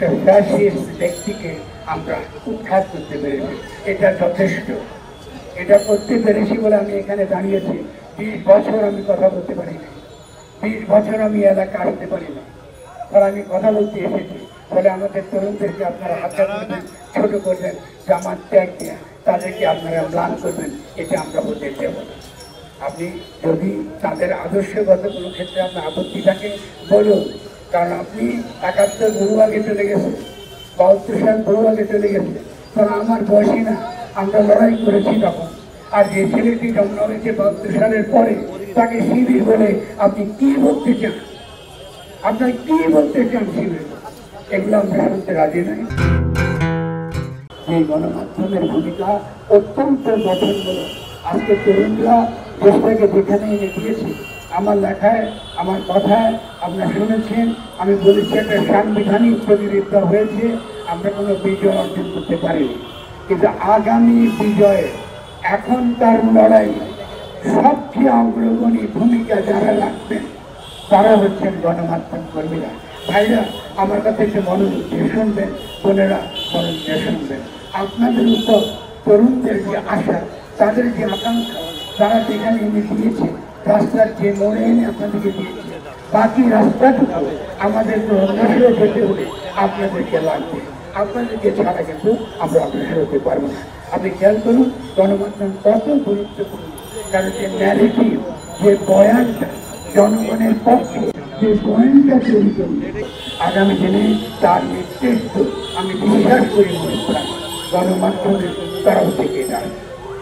একটা ফ্যাসিস্ট ব্যক্তিকে আমরা উৎখাত করতে পেরেছি। এটা যথেষ্ট। এটা করতে পেরেছি বলে আমি এখানে দাঁড়িয়েছি। 20 বছর আমি কথা বলতে পারি না, 20 বছর আমি এলাকা আসতে পারি না, ফলে আমি কথা বলতে এসেছি। ফলে আমাদের তরুণদেরকে আপনারা হাতটা করবেন, ছোট করবেন, জামাত ত্যাগ দিয়ে তাদেরকে আপনারা ম্লান করবেন, এটা আমরা বলতে দেব না। আপনি যদি তাদের আদর্শগত কোনো ক্ষেত্রে আপনার আপত্তি থাকে বলুন, কারণ আপনি 71 বহু আগে চলে গেছেন, 72 সাল বহু আগে চলে গেছে, কারণ আমার বয়সী না, আমরা লড়াই করেছি তখন। আর যে ছেলেটি জন্ম হয়েছে 72 সালের পরে, তাকে শিবির বলে আপনি কি বলতে চান? আপনার কি বলতে চান শিবির? এগুলো আমরা শুনতে রাজি নাই। এই গণমাধ্যমের ভূমিকা অত্যন্ত গঠনমূলক। আজকে তরুণরা দেশটাকে যেখানে এনে দিয়েছে, আমার লেখায়, আমার কথায় আপনারা শুনেছেন, আমি বলেছি একটা সাংবিধানিক প্রতিনিধিত্ব হয়েছে, আমরা কোনো বিজয় অর্জন করতে পারিনি। কিন্তু আগামী বিজয়ে এখনকার লড়াই সবচেয়ে অগ্রগণী ভূমিকা যারা রাখবেন তারা হচ্ছেন গণমাধ্যম কর্মীরা। ভাইরা আমার কাছে একটু মনোযোগ দিয়ে শুনবেন, বোনেরা মনোযোগ দিয়ে শুনবেন। আপনাদের উপর তরুণদের যে আশা, তাদের যে আকাঙ্ক্ষা, তারা যেখানে এনে দিয়েছে, রাস্তার যে মোড়ে এনে আপনাদেরকে দিয়েছে, বাকি রাস্তাটুকু আমাদেরকে অগ্রসর হতে হলে আপনাদেরকে লাগবে। আপনাদেরকে ছাড়া কিন্তু আমরা অগ্রসর হতে পারবো না। আপনি খেয়াল করুন গণমাধ্যম কত গুরুত্বপূর্ণ, কারণ যে ন্যারেটিভ, যে বয়ানটা জনগণের পক্ষে, যে বয়ানটা তৈরি করবে আগামী দিনে তার নেতৃত্ব আমি বিশ্বাস করি গণমাধ্যমের তরফ থেকে যায়,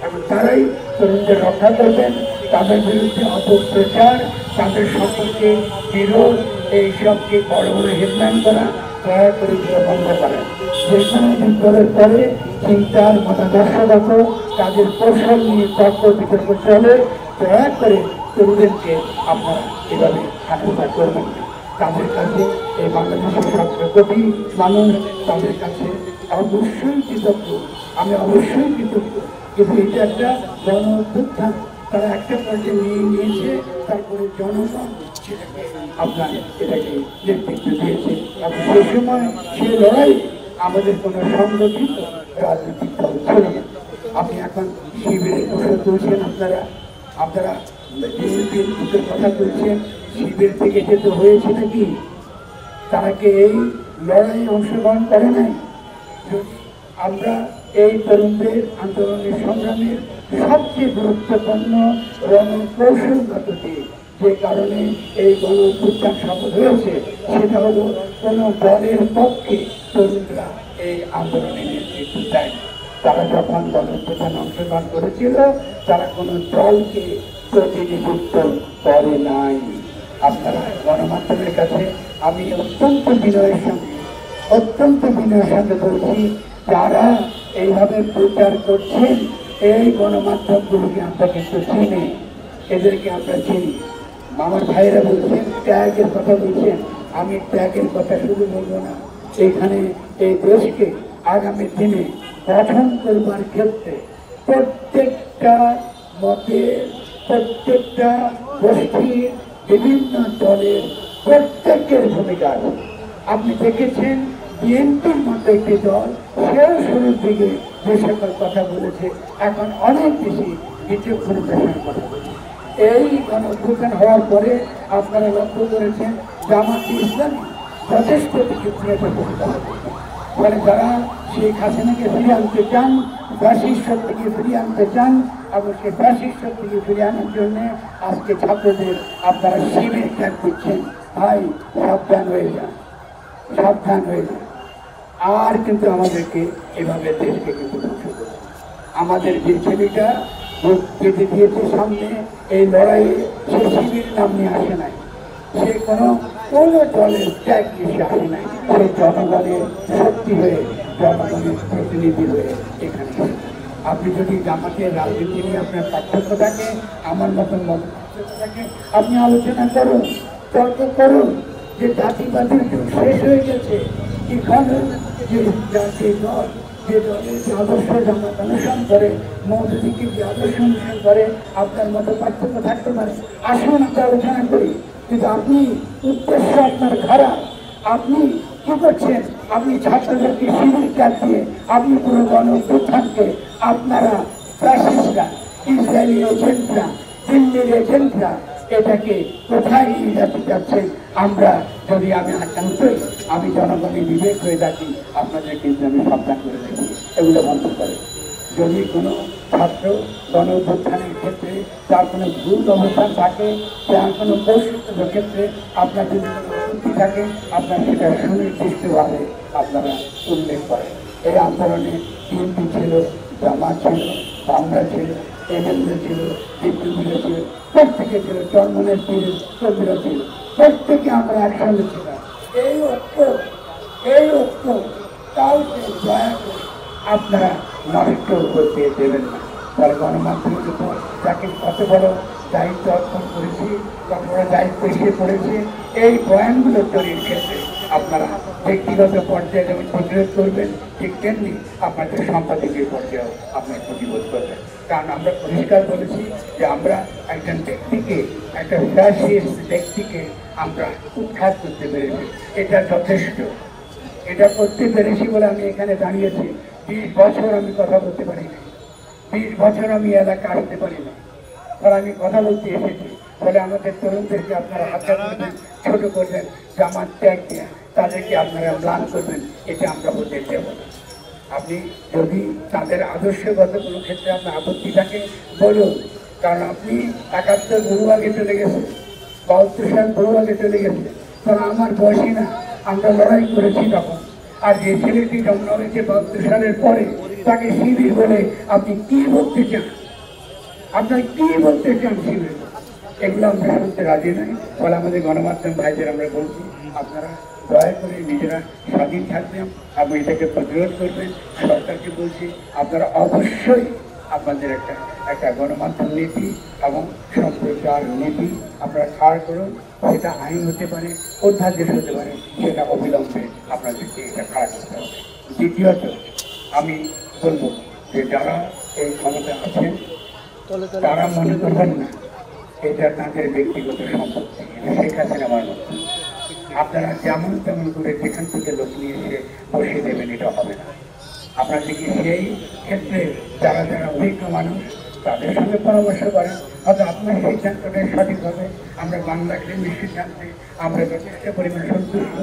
এবং তারাই তরুণদের রক্ষা করবেন। তাদের বিরুদ্ধে অপপ্রচার, তাদের সম্পর্কে বিরোধ, এইসবকে বড় বড় হেডলাইন করা দয়া করে বন্ধ করেন। যে কোনো বিপদের পরে চিন্তার মতাদর্শগত তাদের কৌশল নিয়ে তর্ক বিতর্ক চলে, দয়া করে তরুণদেরকে আপনারা এভাবে হাঁটাচলা করবেন। তাদের কাছে এই বাংলাদেশের 17 কোটি মানুষ, তাদের কাছে অবশ্যই কৃতজ্ঞ, আমি অবশ্যই কৃতজ্ঞ। কিন্তু এটা একটা গণ অভ্যুত্থান, তারা একটা পর্যায়ে নিয়ে নিয়েছে, তারপরে জনগণ আপনার এটাকে নেতৃত্ব দিয়েছে। এবং সেই সময় সে লড়াই আমাদের কোনো সংগঠিত রাজনৈতিক দল ছিল না। আপনি এখন শিবিরের কথা তুলছেন, আপনারা বিএনপির কথা তুলছেন, শিবির থেকে যেতে হয়েছে নাকি? তারা কি এই লড়াইয়ে অংশগ্রহণ করে নাই? আমরা এই তরুণদের আন্দোলনের সংগ্রামের সবচেয়ে গুরুত্বপূর্ণ রণকৌশলগত দিক, যে কারণে এই গণ অভ্যুত্থান সফল হয়েছে, সেটা হলো কোনো দলের পক্ষে তরুণরা এই আন্দোলনে নেতৃত্ব দেয়। তারা যখন গণ অভ্যুত্থানে অংশগ্রহণ করেছিল, তারা কোনো দলকে প্রতিনিধিত্ব করে নাই। আপনারা গণমাধ্যমের কাছে আমি অত্যন্ত বিনয়ের সঙ্গে বলছি, যারা এইভাবে প্রচার করছেন এই গণমাধ্যমগুলোকে আমরা কিন্তু চিনি, এদেরকে আমরা চিনি। আমার ভাইয়েরা বলছেন ত্যাগের কথা বলছেন, আমি ত্যাগের কথা শুধু বলবো না, এখানে এই দেশকে আগামী দিনে গঠন করবার ক্ষেত্রে প্রত্যেকটা মতের, প্রত্যেকটা গোষ্ঠীর, বিভিন্ন দলের প্রত্যেকের ভূমিকা আছে। আপনি দেখেছেন বিএনপির মতো একটি দল, সেও শুরুর দিকে যে সকল কথা বলেছে, এখন অনেক বেশি বিচক্ষণ পেশার কথা বলছে। এই গণঅভ্যুত্থান হওয়ার পরে আপনারা লক্ষ্য করেছেন জামাতে ইসলামী যথেষ্ট বিচক্ষণতা করতে হবে। ফলে যারা শেখ হাসিনাকে ফিরিয়ে আনতে চান, ফ্যাসিস্ট শক্তিকে ফিরিয়ে আনতে চান, এবং সেই ফ্যাসিস্ট শক্তিকে ফিরিয়ে আনার জন্য আজকে ছাত্রদের আপনারা শিবির ত্যাগ করছেন। ভাই সাবধান হয়ে যান, সাবধান হয়ে যান। আর কিন্তু আমাদেরকে এভাবে দেশকে কিন্তু ধ্বংস করবে। আমাদের যে ছেলেটা বুক পেতে দিয়েছে সামনে এই লড়াইয়ে, সে শিবির নাম নিয়ে আসে নাই, সে কোনো দলের ত্যাগ নিয়ে আসে নাই, সে জনগণের শক্তি হয়ে, জনগণের প্রতিনিধি হয়ে এখানে। আপনি যদি জামাতের রাজনীতি নিয়ে আপনার পার্থক্য থাকে, আমার মতন পার্থক্য থাকে, আপনি আলোচনা করুন, তর্ক করুন যে জাতিবাদীর যুগ শেষ হয়ে গেছে। এখানে যে দল, যে দলের যে আদর্শ জামাত অনুসরণ করে, মৌদুদিকে যে আদর্শ অনুসরণ করে, আপনার মতো পার্থক্য থাকতে পারে, আসুন আমরা আলোচনা করি। কিন্তু আপনি উদ্দেশ্য আপনার খারাপ, আপনি কি করছেন? আপনি ছাত্রদেরকে শিবির দিয়ে আপনি পুরো গণ-অভ্যুত্থানকে আপনারা ফ্যাসিস্টরা, ইসরায়েলি এজেন্টরা, দিল্লির এজেন্টরা এটাকে কোথায় নিয়ে যেতে চাচ্ছেন। আমরা যদি আমি একান্তই আমি জনগণের বিবেক হয়ে থাকি, আপনাদের কিন্তু আমি সাবধান করে দেখি এগুলো বন্ধ করে। যদি কোনো ছাত্র গণ-অভ্যুত্থানের ক্ষেত্রে তার কোনো ভুল অবস্থান থাকে, তার কোনো কৌশলের ক্ষেত্রে আপনার যদি কোনো আপত্তি থাকে, আপনার সেটা সুনির্দিষ্টভাবে আপনারা উল্লেখ করেন। এই আন্দোলনে বিএনপি ছিল, জামাত ছিল, বাংলা ছিল, এমএলএ ছিল, ডিপ্লোমিরা ছিল, প্রত্যেকে ছিল, চরমনের ছিল, কবিরা ছিল, প্রত্যেকে আমরা একসঙ্গে ছিলাম। এই ঐক্য কাউকে দয়া করে আপনারা নষ্ট করতে দেবেন না। তার গণমাধ্যমের উপর যাকে কত বড় দায়িত্ব অর্পণ করেছি, কত বড় দায়িত্ব এসে পড়েছে, এই বয়ানগুলো তৈরির ক্ষেত্রে আপনারা ব্যক্তিগত পর্যায়ে যেমন প্রতিরোধ করবেন, ঠিক তেমনি আপনাদের সম্পাদকীয় পর্যায়েও আপনার প্রতিরোধ করবেন। কারণ আমরা পরিষ্কার বলেছি যে আমরা একজন ব্যক্তিকে, একটা ফ্যাসিস্ট ব্যক্তিকে আমরা উৎখাত করতে পেরেছি, এটা যথেষ্ট। এটা করতে পেরেছি বলে আমি এখানে দাঁড়িয়েছি। 20 বছর আমি কথা বলতে পারি না, 20 বছর আমি এলাকা আসতে পারি না, ফলে আমি কথা বলতে এসেছি। ফলে আমাদের তরুণদেরকে আপনারা হাতটা করবেন, ছোট করবেন, জামাত ত্যাগ দিয়ে তাদেরকে আপনারা ম্লান করবেন, এটা আমরা বলতে দেব না। আপনি যদি তাদের আদর্শগত কোনো ক্ষেত্রে আপনার আপত্তি থাকে বলুন, কারণ আপনি 71 বহু আগে চলে গেছে, 72 সাল বহু আগে চলে গেছে, কারণ আমার বয়সী না, আমরা লড়াই করেছি তখন। আর যে ছেলেটি জন্ম হয়েছে 72 সালের পরে, তাকে শিবির বলে আপনি কি বলতে চান? আপনার কি বলতে চান শিবির? এগুলো আমরা শুনতে রাজি নই। ফলে আমাদের গণমাধ্যম ভাইদের আমরা বলছি, আপনারা দয়া করে নিজেরা স্বাধীন থাকবেন এবং এটাকে প্রতিরোধ করবেন। সরকারকে বলছি, আপনারা অবশ্যই আপনাদের একটা গণমাধ্যম নীতি এবং সম্প্রচার নীতি আপনারা ছাড় করুন। সেটা আইন হতে পারে, অধ্যাদেশ হতে পারে, সেটা অবিলম্বে আপনাদেরকে এটা খাড়া করতে হবে। দ্বিতীয়ত আমি বলবো যে যারা এই ক্ষমতা আছেন তারা মনে করবেন না এটা তাদের ব্যক্তিগত সম্পত্তি, শেখ হাসিনার মতো আপনারা যেমন তেমন করে যেখান থেকে লোক নিয়ে এসে বসিয়ে দেবেন, এটা হবে না। আপনাদেরকে সেই ক্ষেত্রে যারা যারা অভিজ্ঞ মানুষ তাদের সঙ্গে পরামর্শ করেন, হয়তো আপনার সিদ্ধান্তটা সঠিক হবে। আমরা বাংলা একাডেমির সিদ্ধান্তে আমরা যথেষ্ট পরিমাণ সন্তুষ্ট,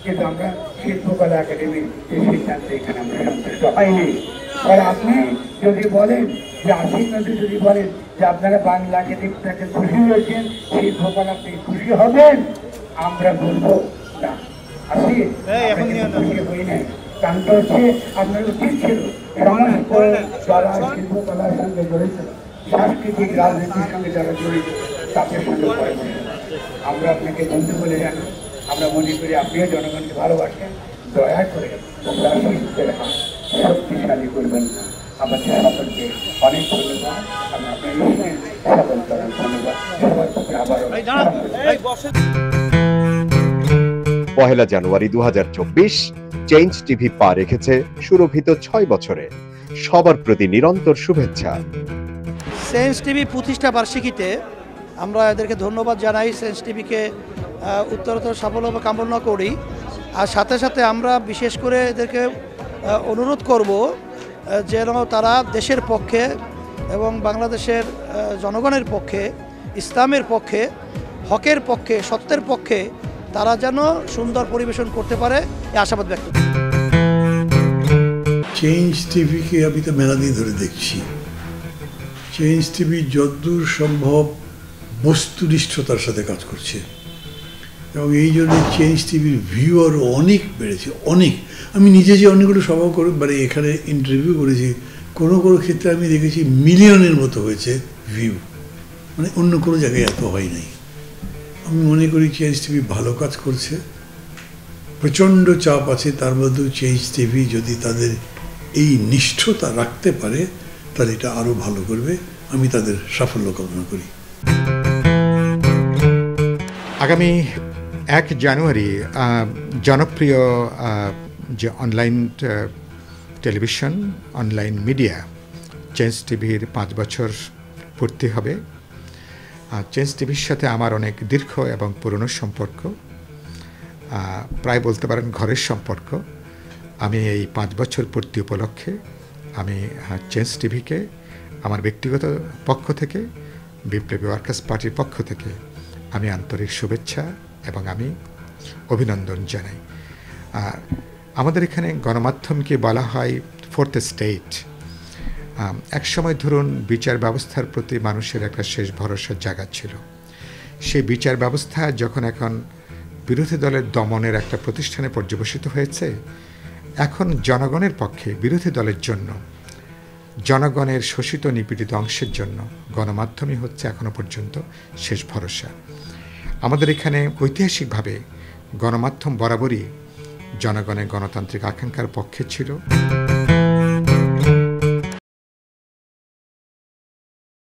কিন্তু আমরা শিল্পকলা একাডেমির এই সিদ্ধান্তে এখানে আমরা সন্তুষ্ট হয়নি। আর আপনি যদি বলেন যে আশিক নদী যদি বলেন যে আপনারা বাংলা একাডেমিটাকে খুশি হয়েছেন, শিল্পকলাতে খুশি হবেন, আমরা বলবো না। আসি খুশি হই নাই, কারণটা হচ্ছে আপনার উচিত ছিল সমস্ত যারা শিল্পকলার সঙ্গে জড়িত, সাংস্কৃতিক রাজনীতির সঙ্গে যারা জড়িত তাদের সঙ্গে পরামর্শ। আমরা আপনাকে বন্ধু বলে জানি, আমরা মনে করি আপনিও জনগণকে ভালোবাসেন। দয়া করে রাজনীতির হাত শক্তিশালী করবেন না। আমাদের সকলকে অনেক ধন্যবাদ। আমি আপনার সকল করার ধন্যবাদ। সবার পক্ষে আবারও 1 জানুয়ারি 2024 চেঞ্জ টিভি পা রেখেছে সুরভিত 6 বছরে। সবার প্রতি নিরন্তর শুভেচ্ছা। চেঞ্জ টিভি প্রতিষ্ঠা বার্ষিকীতে আমরা এদেরকে ধন্যবাদ জানাই। চেঞ্জ টিভিকে উত্তরোত্তর সাফল্য কামনা করি। আর সাথে সাথে আমরা বিশেষ করে এদেরকে অনুরোধ করব যেন তারা দেশের পক্ষে এবং বাংলাদেশের জনগণের পক্ষে, ইসলামের পক্ষে, হকের পক্ষে, সত্যের পক্ষে তারা যেন সুন্দর পরিবেশন করতে পারে, এই আশাবাদ ব্যক্ত করি। চেঞ্জ টিভিকে আমি তো মেলা দিন ধরে দেখছি। চেঞ্জ টিভি যতদূর সম্ভব বস্তুনিষ্ঠতার সাথে কাজ করছে এবং এই জন্য চেঞ্জ টিভির ভিউ আরও অনেক বেড়েছে, অনেক। আমি নিজে যে অনেকগুলো সভা করে মানে এখানে ইন্টারভিউ করেছি, কোনো কোনো ক্ষেত্রে আমি দেখেছি মিলিয়নের মতো হয়েছে ভিউ, মানে অন্য কোনো জায়গায় এত হয় নাই। আমি মনে করি চেঞ্জ টিভি ভালো কাজ করছে। প্রচণ্ড চাপ আছে, তার মধ্যেও চেঞ্জ টিভি যদি তাদের এই নিষ্ঠতা রাখতে পারে তাহলে এটা আরও ভালো করবে। আমি তাদের সাফল্য কামনা করি। আগামী 1 জানুয়ারি জনপ্রিয় যে online television, online media change টিভির 5 বছর পূর্তি হবে। চেঞ্জ টিভির সাথে আমার অনেক দীর্ঘ এবং পুরনো সম্পর্ক, প্রায় বলতে পারেন ঘরের সম্পর্ক। আমি এই 5 বছর পূর্তি উপলক্ষে আমি চেঞ্জ টিভিকে আমার ব্যক্তিগত পক্ষ থেকে, বিপ্লবী ওয়ার্কার্স পার্টির পক্ষ থেকে আমি আন্তরিক শুভেচ্ছা এবং আমি অভিনন্দন জানাই। আমাদের এখানে গণমাধ্যমকে বলা হয় ফোর্থ স্টেট। একসময় ধরুন বিচার ব্যবস্থার প্রতি মানুষের একটা শেষ ভরসার জায়গা ছিল। সেই বিচার ব্যবস্থা যখন এখন বিরোধী দলের দমনের একটা প্রতিষ্ঠানে পর্যবসিত হয়েছে, এখন জনগণের পক্ষে, বিরোধী দলের জন্য, জনগণের শোষিত নিপীড়িত অংশের জন্য গণমাধ্যমই হচ্ছে এখনো পর্যন্ত শেষ ভরসা। আমাদের এখানে ঐতিহাসিকভাবে গণমাধ্যম বরাবরই জনগণের গণতান্ত্রিক আকাঙ্ক্ষার পক্ষে ছিল।